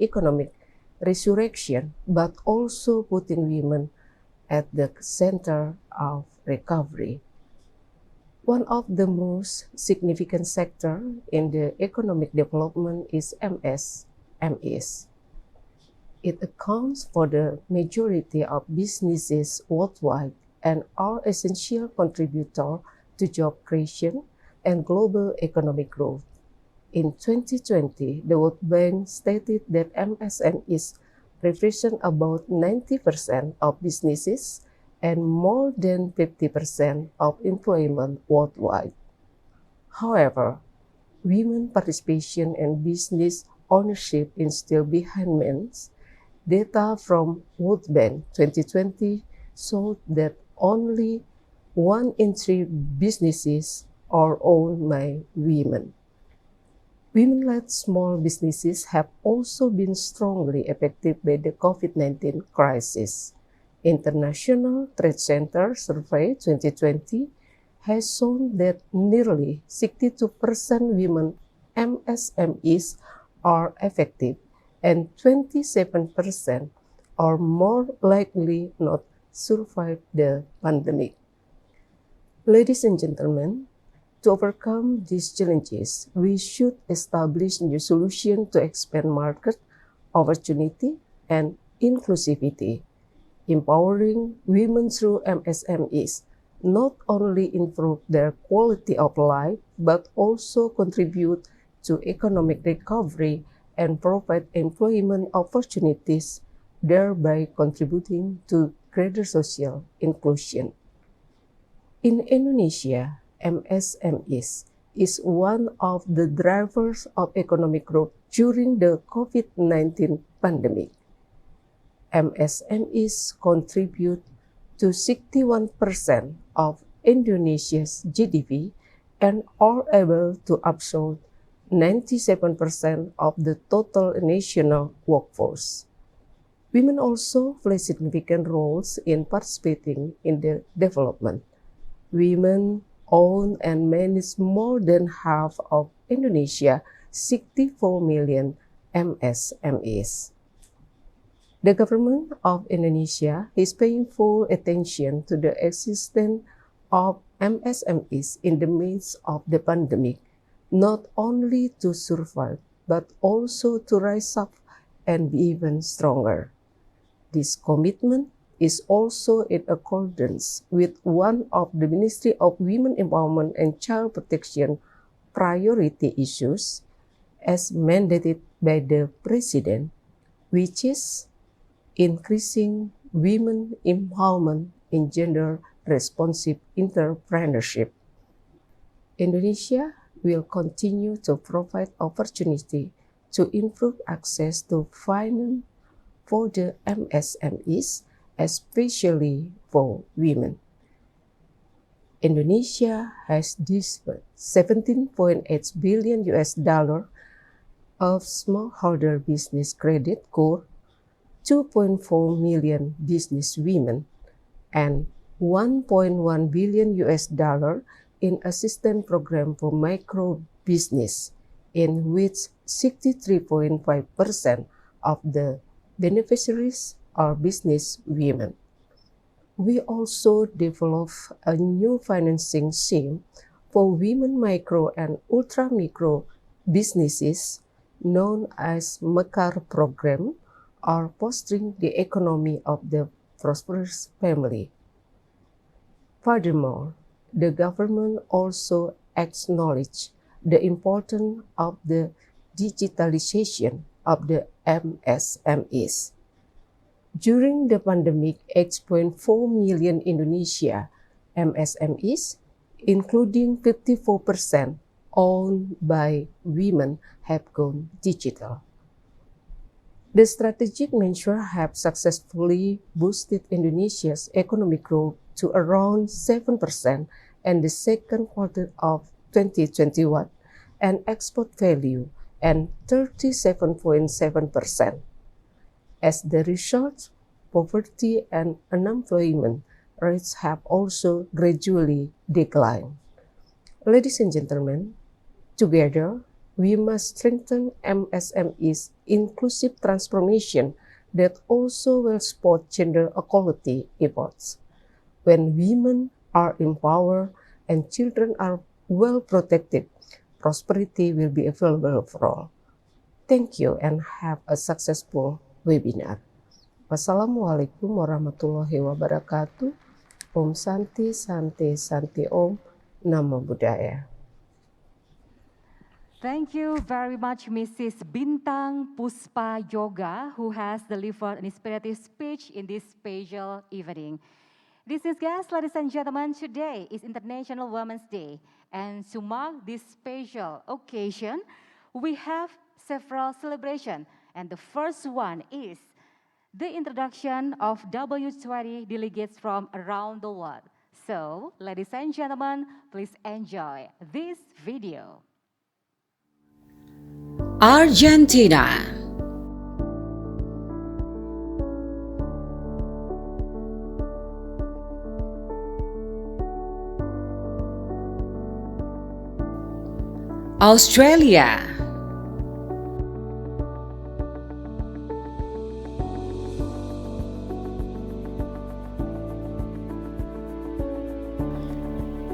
economic resurrection, but also putting women at the center of recovery. One of the most significant sectors in the economic development is MSMEs. It accounts for the majority of businesses worldwide and are essential contributor to job creation and global economic growth. In 2020, the World Bank stated that MSMEs represent about 90% of businesses and more than 50% of employment worldwide. However, women participation and business ownership is still behind men's. Data from World Bank 2020 showed that only 1 in 3 businesses are owned by women. Women-led small businesses have also been strongly affected by the COVID-19 crisis. International Trade Center Survey 2020 has shown that nearly 62% women MSMEs are affected and 27% are more likely not survive the pandemic. Ladies and gentlemen, to overcome these challenges, we should establish new solutions to expand market opportunity and inclusivity. Empowering women through MSMEs not only improve their quality of life, but also contribute to economic recovery and provide employment opportunities, thereby contributing to greater social inclusion. In Indonesia, MSMEs is one of the drivers of economic growth during the COVID-19 pandemic. MSMEs contribute to 61% of Indonesia's GDP and are able to absorb 97% of the total national workforce. Women also play significant roles in participating in the development. Women own and manage more than half of Indonesia's 64 million MSMEs. The government of Indonesia is paying full attention to the existence of MSMEs in the midst of the pandemic, not only to survive, but also to rise up and be even stronger. This commitment is also in accordance with one of the Ministry of Women Empowerment and Child Protection priority issues as mandated by the President, which is increasing women empowerment in gender-responsive entrepreneurship. Indonesia will continue to provide opportunity to improve access to finance for the MSMEs, especially for women. Indonesia has disbursed $17.8 billion of smallholder business credit for 2.4 million business women and $1.1 billion in assistance program for micro business, in which 63.5% of the beneficiaries are business women. We also developed a new financing scheme for women micro and ultra micro businesses known as Mekar program, are fostering the economy of the prosperous family. Furthermore, the government also acknowledged the importance of the digitalization of the MSMEs. During the pandemic, 8.4 million Indonesia MSMEs, including 54% owned by women, have gone digital. The strategic measures have successfully boosted Indonesia's economic growth to around 7% in the second quarter of 2021 and export value and 37.7%. As the result, poverty and unemployment rates have also gradually declined. Ladies and gentlemen, together, We must strengthen MSMEs inclusive transformation that also will support gender equality efforts. When women are empowered and children are well protected, prosperity will be available for all. Thank you and have a successful webinar. Wassalamualaikum warahmatullahi wabarakatuh. Om Santi, Santi, Santi Om. Namo Buddhaya. Thank you very much, Mrs. Bintang Puspa Yoga, who has delivered an inspirative speech in this special evening. This is, guys, ladies and gentlemen, today is International Women's Day. And to mark this special occasion, we have several celebrations. And the first one is the introduction of W20 delegates from around the world. So, ladies and gentlemen, please enjoy this video. Argentina, Australia,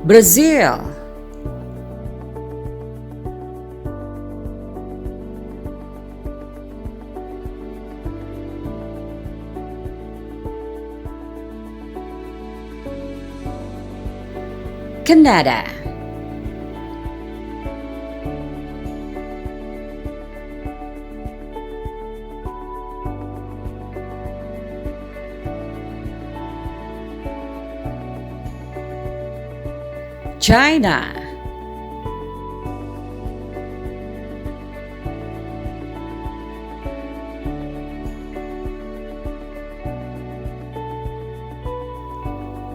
Brazil, Canada, China,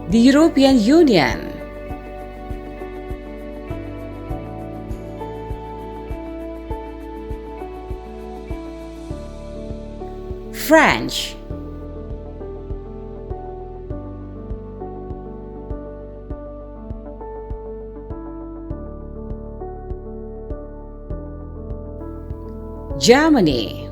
the European Union, French, Germany,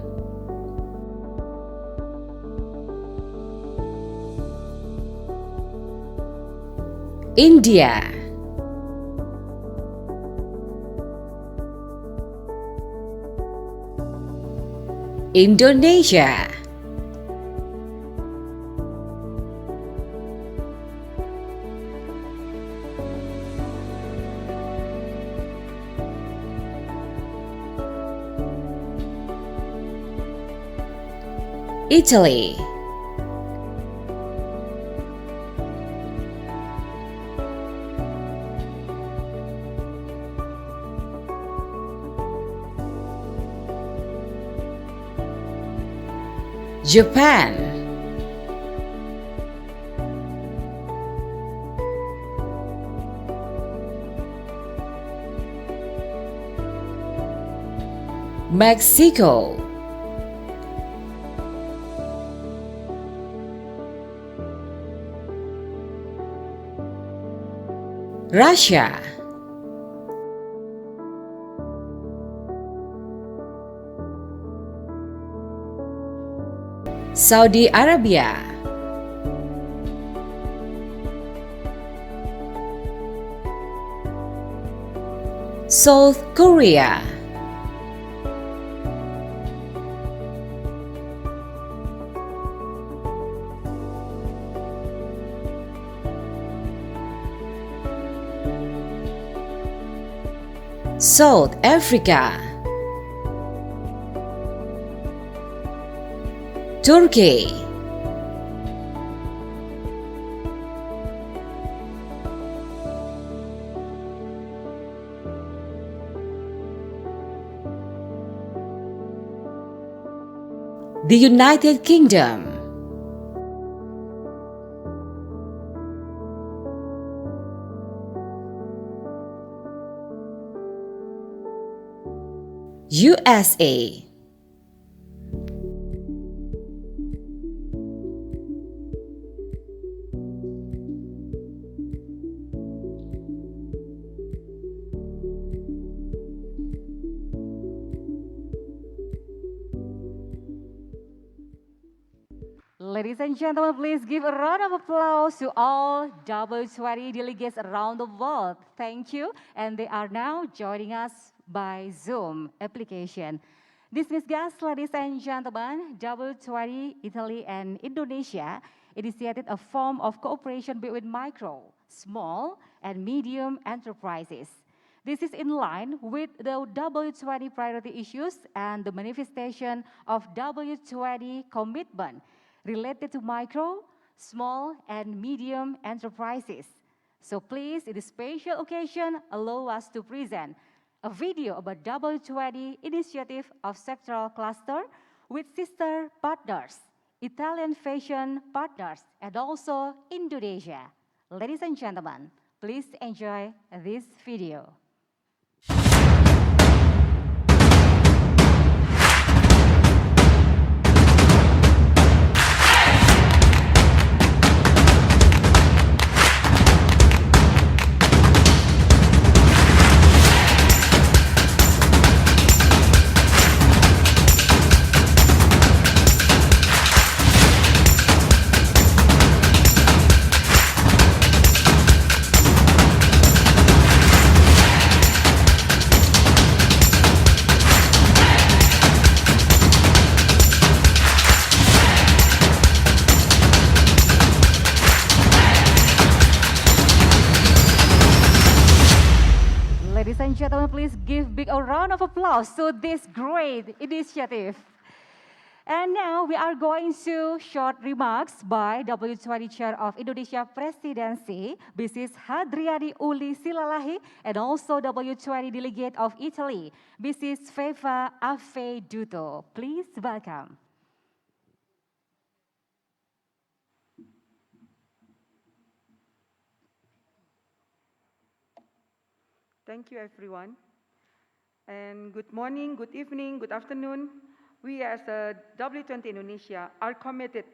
India, Indonesia, Italy, Japan, Mexico, Russia, Saudi Arabia, South Korea, South Africa, Turkey, the United Kingdom, USA, Ladies and gentlemen, please give a round of applause to all W20 delegates around the world. Thank you. And they are now joining us by Zoom application. Dismissed guests, ladies and gentlemen, W20 Italy and Indonesia initiated a form of cooperation between micro, small, and medium enterprises. This is in line with the W20 priority issues and the manifestation of W20 commitment related to micro, small, and medium enterprises. So please, in this special occasion, allow us to present a video about W20 initiative of sectoral cluster with sister partners, Italian fashion partners, and also Indonesia. Ladies and gentlemen, please enjoy this video. Ladies and gentlemen, please give big a round of applause to this great initiative. And now we are going to short remarks by W20 Chair of Indonesia Presidency, Mrs. Hadriani Uli Silalahi, and also W20 Delegate of Italy, Mrs. Feva Afeduto. Please welcome. Thank you, everyone. And good morning, good evening, good afternoon. We as W20 Indonesia are committed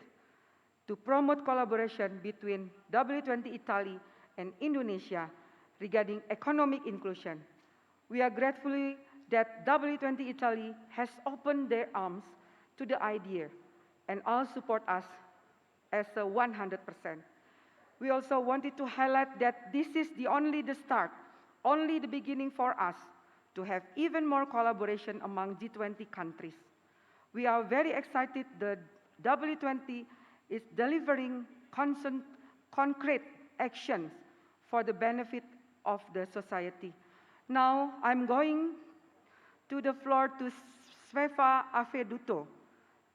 to promote collaboration between W20 Italy and Indonesia regarding economic inclusion. We are grateful that W20 Italy has opened their arms to the idea and all support us as a 100%. We also wanted to highlight that this is only the start, only the beginning for us to have even more collaboration among G20 countries. We are very excited that W20 is delivering concrete actions for the benefit of the society. Now I'm going to the floor to Sveva Afeduto,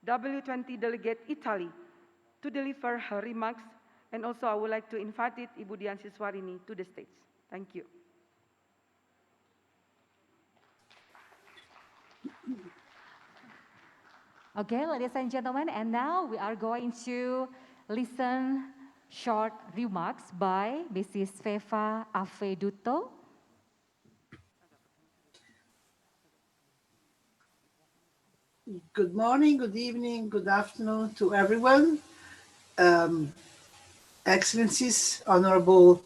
W20 Delegate Italy, to deliver her remarks. And also I would like to invite Ibu Dian Siswarini to the stage. Thank you. Okay, ladies and gentlemen, and now we are going to listen short remarks by Mrs. Feva Afeduto. Good morning, good evening, good afternoon to everyone. Excellencies, Honorable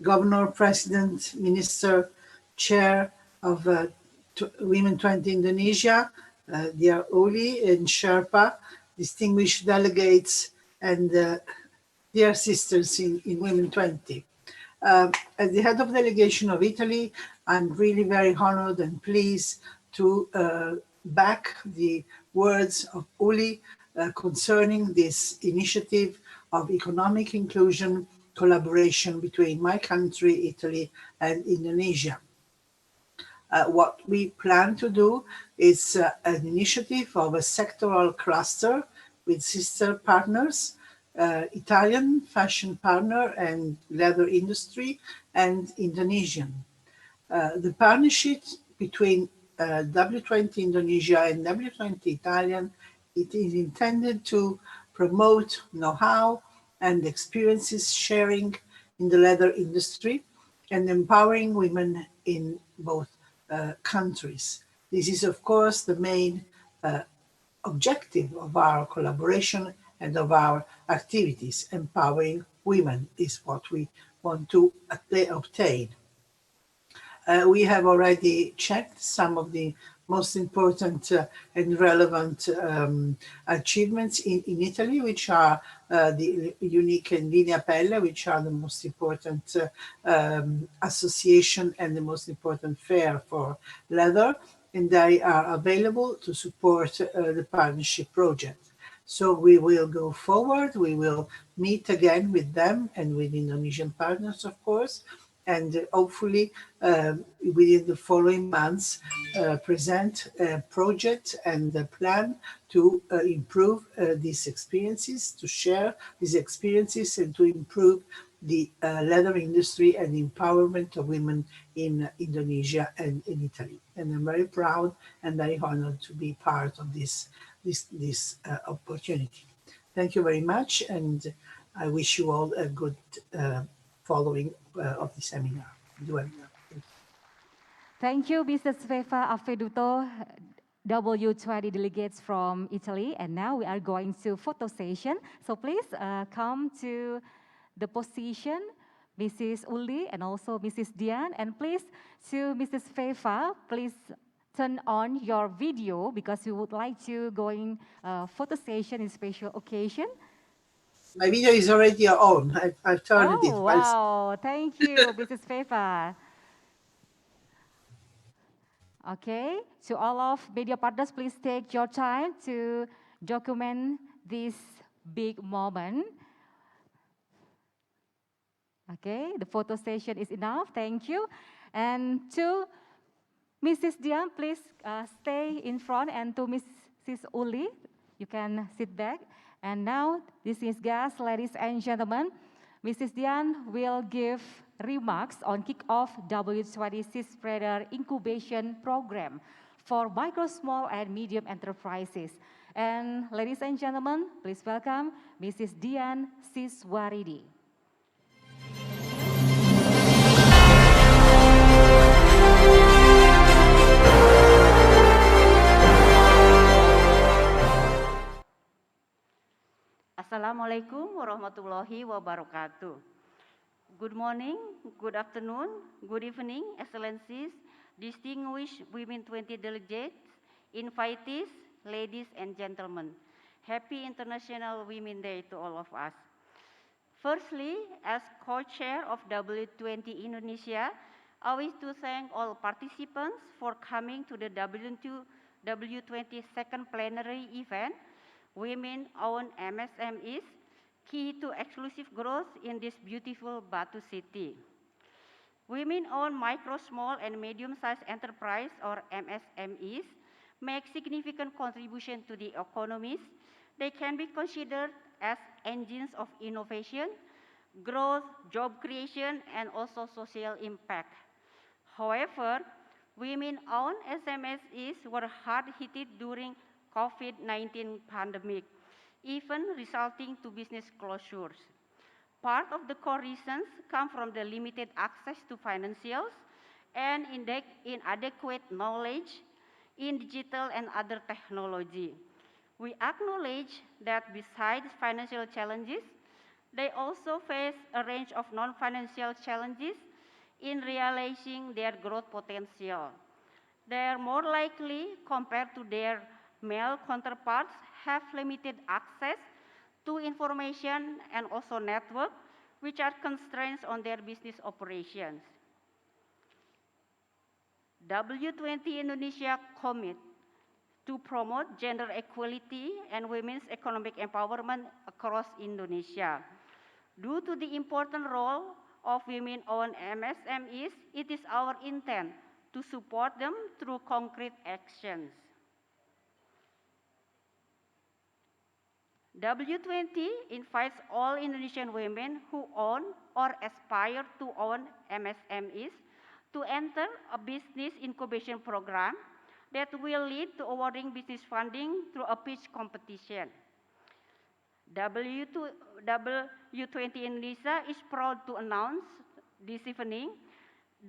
Governor, President, Minister, Chair of Women 20 Indonesia, dear Oli and Sherpa, distinguished delegates, and dear sisters in Women 20. As the head of delegation of Italy, I'm really very honored and pleased to back the words of Uli concerning this initiative of economic inclusion collaboration between my country, Italy, and Indonesia. What we plan to do is an initiative of a sectoral cluster with sister partners, Italian fashion partner and leather industry, and Indonesian. The partnership between W20 Indonesia and W20 Italian, it is intended to promote know-how and experiences sharing in the leather industry and empowering women in both countries. This is, of course, the main objective of our collaboration and of our activities. Empowering women is what we want to obtain. We have already checked some of the most important and relevant achievements in Italy, which are the unique and Linea Pelle, which are the most important association and the most important fair for leather, and they are available to support the partnership project. So we will go forward, we will meet again with them and with Indonesian partners, of course, and hopefully within the following months present a project and a plan to improve these experiences, to share these experiences and to improve the leather industry and the empowerment of women in Indonesia and in Italy. And I'm very proud and very honored to be part of this opportunity. Thank you very much, and I wish you all a good following of the seminar. Thank you, Mrs. Sveva Afeduto, W20 delegates from Italy. And now we are going to photo session. So please come to the position, Mrs. Uli and also Mrs. Dian. And please, to Mrs. Sveva, please turn on your video because we would like to go in photo session in special occasion. My video is already on. I've turned it. Oh, wow. Thank you, Mrs. Sveva. Okay, to all of media partners, please take your time to document this big moment. Okay, the photo session is enough, thank you. And to Mrs. Dian, please stay in front, and to Mrs. Uli, you can sit back. And now, distinguished guests, ladies and gentlemen, Mrs. Dian will give remarks on kick-off W20 Spreader Incubation Program for micro, small, and medium enterprises. And ladies and gentlemen, please welcome Mrs. Dian Siswaridi. Assalamualaikum warahmatullahi wabarakatuh. Good morning, good afternoon, good evening, Excellencies, distinguished Women 20 delegates, invitees, ladies and gentlemen. Happy International Women's Day to all of us. Firstly, as co-chair of W20 Indonesia, I wish to thank all participants for coming to the W20 second plenary event, Women-Owned MSMEs, Key to Exclusive Growth in this beautiful Batu City. Women-owned micro, small, and medium-sized enterprise, or MSMEs, make significant contribution to the economies. They can be considered as engines of innovation, growth, job creation, and also social impact. However, women-owned SMEs were hard hit during COVID-19 pandemic, even resulting to business closures. Part of the core reasons come from the limited access to financials and inadequate knowledge in digital and other technology. We acknowledge that besides financial challenges, they also face a range of non-financial challenges in realizing their growth potential. They are more likely, compared to their male counterparts, have limited access to information and also network, which are constraints on their business operations. W20 Indonesia commit to promote gender equality and women's economic empowerment across Indonesia. Due to the important role of women-owned MSMEs, it is our intent to support them through concrete actions. W20 invites all Indonesian women who own or aspire to own MSMEs to enter a business incubation program that will lead to awarding business funding through a pitch competition. W20 Indonesia is proud to announce this evening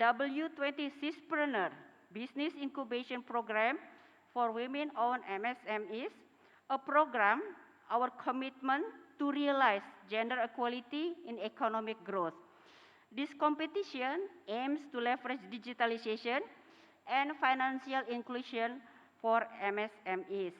W20 Cispreneur Business Incubation Program for Women-Owned MSMEs, a program, our commitment to realize gender equality in economic growth. This competition aims to leverage digitalization and financial inclusion for MSMEs.